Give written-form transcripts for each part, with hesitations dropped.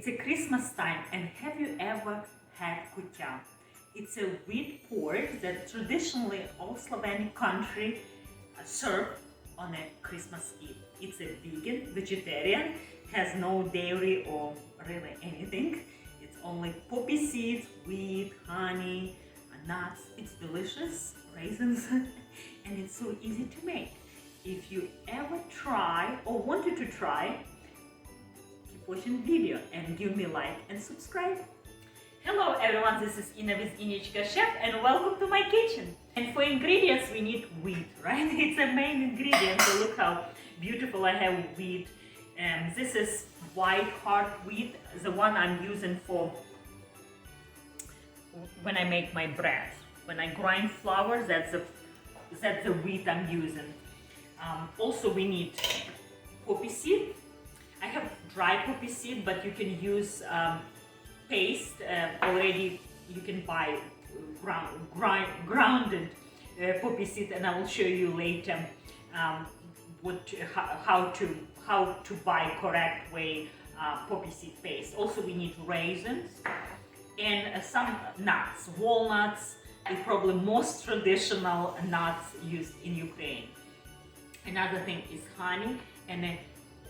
It's a Christmas time, and have you ever had Kutia? It's a wheat porridge that traditionally all Slavic countries serve on a Christmas Eve. It's a vegan, vegetarian, has no dairy or really anything. It's only poppy seeds, wheat, honey, nuts. It's delicious, raisins, and it's so easy to make. If you ever try or wanted to try, keep watching the video and give me a like and subscribe. Hello everyone, this is Inna with Innichka Chef and welcome to my kitchen. And for ingredients we need wheat, right? It's a main ingredient, so look how beautiful I have wheat. This is white hard wheat, the one I'm using for when I make my bread. When I grind flour, that's the wheat I'm using. Also we need poppy seed. I have dry poppy seed, but you can use paste already. You can buy grounded poppy seed, and I will show you later how to buy correct way poppy seed paste. Also we need raisins and some nuts. Walnuts is probably most traditional nuts used in Ukraine. Another thing is honey and a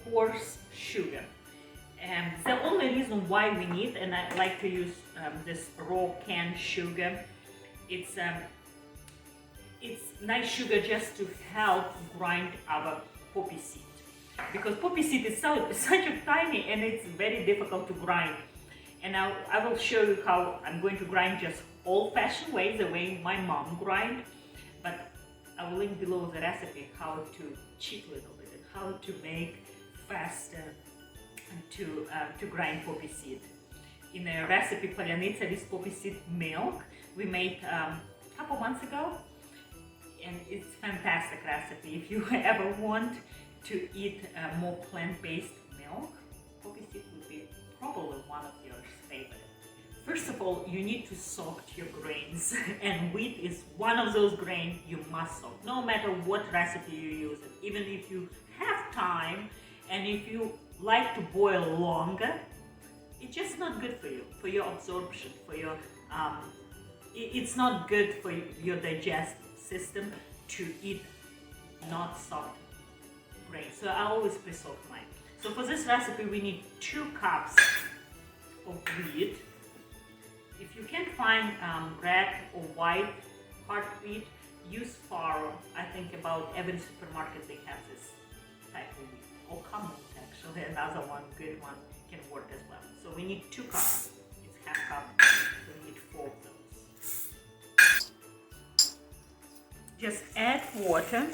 coarse sugar. And the only reason why we need, and I like to use this raw canned sugar, it's nice sugar just to help grind our poppy seed. Because poppy seed is such a tiny and it's very difficult to grind. And I will show you how I'm going to grind just old-fashioned way, the way my mom grind. But I will link below the recipe how to cheat a little bit and how to make faster to grind poppy seed. In a recipe Palyanytsia with poppy seed milk we made a couple months ago, and it's a fantastic recipe. If you ever want to eat more plant-based milk, poppy seed would be probably one of your favorites. First of all, you need to soak your grains, and wheat is one of those grains you must soak, no matter what recipe you use it. Even if you have time and if you like to boil longer, it's just not good for you, for your absorption, for your it's not good for your digestive system to eat not soaked grains. So I always pre-soak mine. So for this recipe we need 2 cups of wheat. If you can't find red or white hard wheat, use farro. I think about every supermarket they have this type of wheat. Or common, actually, another one, good one, can work as well. So we need 2 cups. It's half cup, so we need 4 of those. Just add water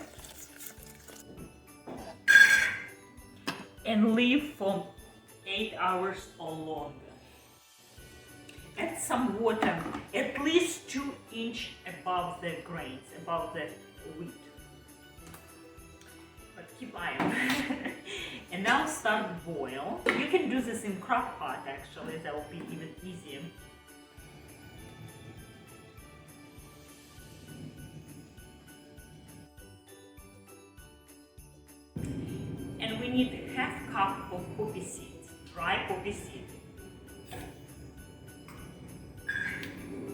and leave for 8 hours or longer. Add some water at least 2 inches above the grains, above the wheat. But keep eye on it. And now start boil. You can do this in crock pot actually, that will be even easier. And we need half cup of poppy seeds, dry poppy seed.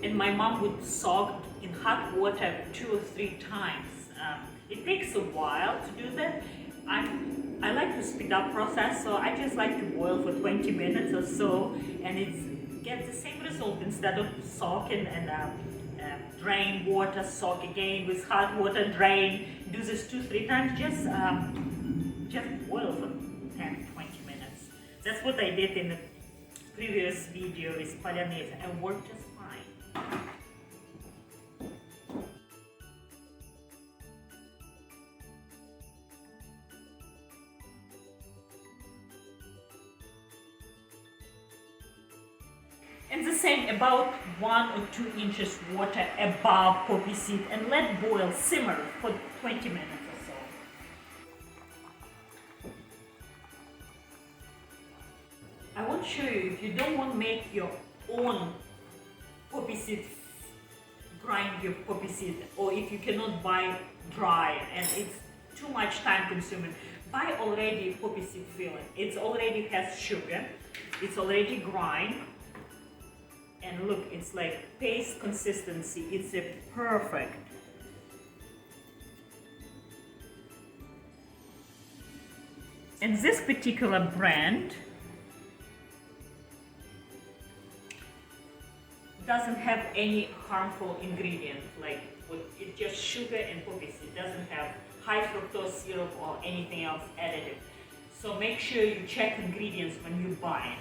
And my mom would soak in hot water 2 or 3 times. It takes a while to do that. I like to speed up process, so I just like to boil for 20 minutes or so, and it gets the same result. Instead of soaking and drain water, soak again with hot water, drain. Do this 2-3 times. Just boil for 10-20 minutes. That's what I did in the previous video with Palyanytsia, and worked just fine. And the same, about 1 or 2 inches water above poppy seed, and let boil, simmer for 20 minutes or so. I want to show you, if you don't want to make your own poppy seed, grind your poppy seed, or if you cannot buy dry and it's too much time consuming, Buy already poppy seed filling. It already has sugar. It's already grind. And look, it's like paste consistency. It's a perfect. And this particular brand doesn't have any harmful ingredient, like it's just sugar and poppy seed. It doesn't have high fructose syrup or anything else additive. So make sure you check ingredients when you buy it.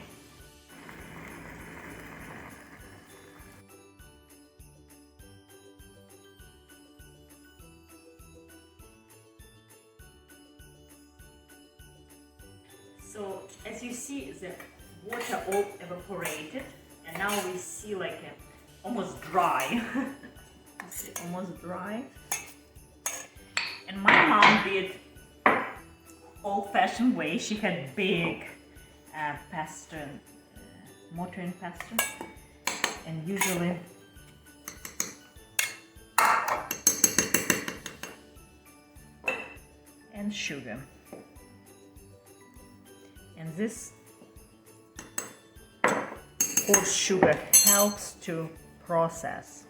So as you see, the water all evaporated, and now we see like a almost dry. See, almost dry. And my mom did old-fashioned way. She had big pasta, mortar and pestle, and usually and sugar. And this coarse sugar helps to process.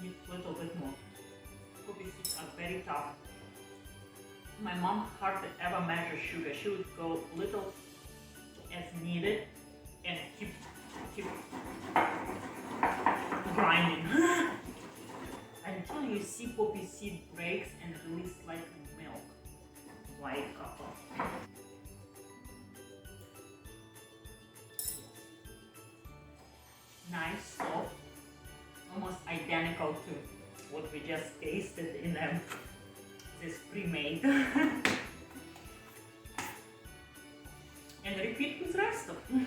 Need a little bit more. Poppy seeds are very tough. My mom hardly ever measures sugar. She would go little as needed and keep grinding until you see poppy seed breaks and release like milk, white copper. Nice, soft, almost identical to what we just tasted in this pre-made. And repeat with rest of them.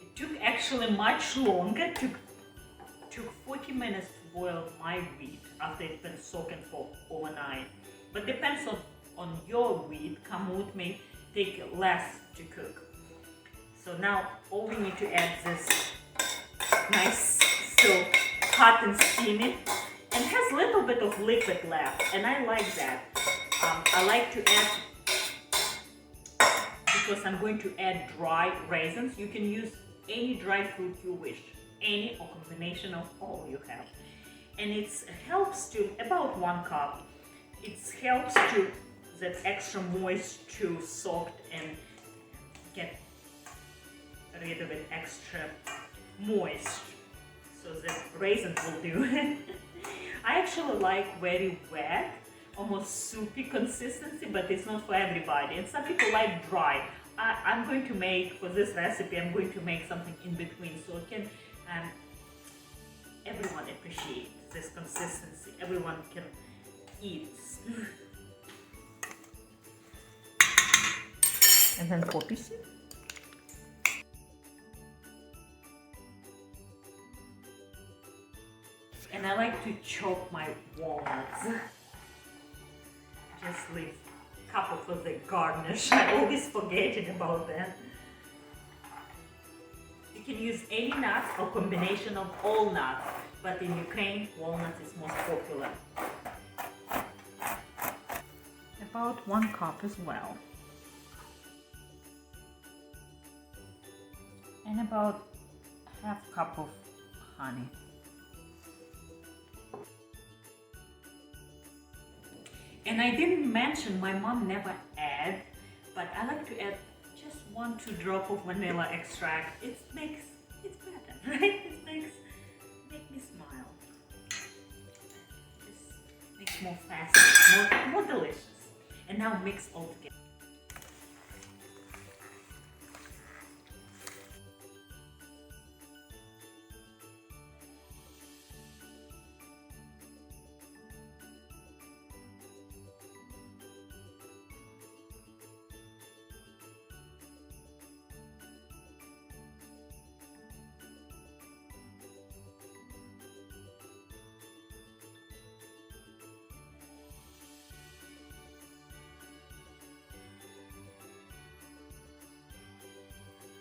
It took actually much longer. Took 40 minutes to boil my wheat after it's been soaking for overnight. But depends on your wheat. Kamut may take less to cook. So now all we need to add this nice, still hot and steamy, and has a little bit of liquid left, and I like that. I like to add, because I'm going to add dry raisins. You can use any dry fruit you wish, any or combination of all you have. And it helps to, about 1 cup, it helps to that extra moist to soak and get rid of it extra moist, so that raisins will do. I actually like very wet, almost soupy consistency, but it's not for everybody, and some people like dry. I'm going to make, for this recipe, I'm going to make something in between, so it can everyone appreciate this consistency, everyone can eat. And then poppy seed. And I like to chop my walnuts. Just leave a couple for the garnish. I always forget about that. You can use any nuts or combination of all nuts, but in Ukraine, walnut is most popular. About 1 cup as well. And about ½ cup of honey. And I didn't mention, my mom never add, but I like to add just 1-2 drops of vanilla extract. It's better, right? It makes me smile. Just makes more fast, more delicious. And now mix all together.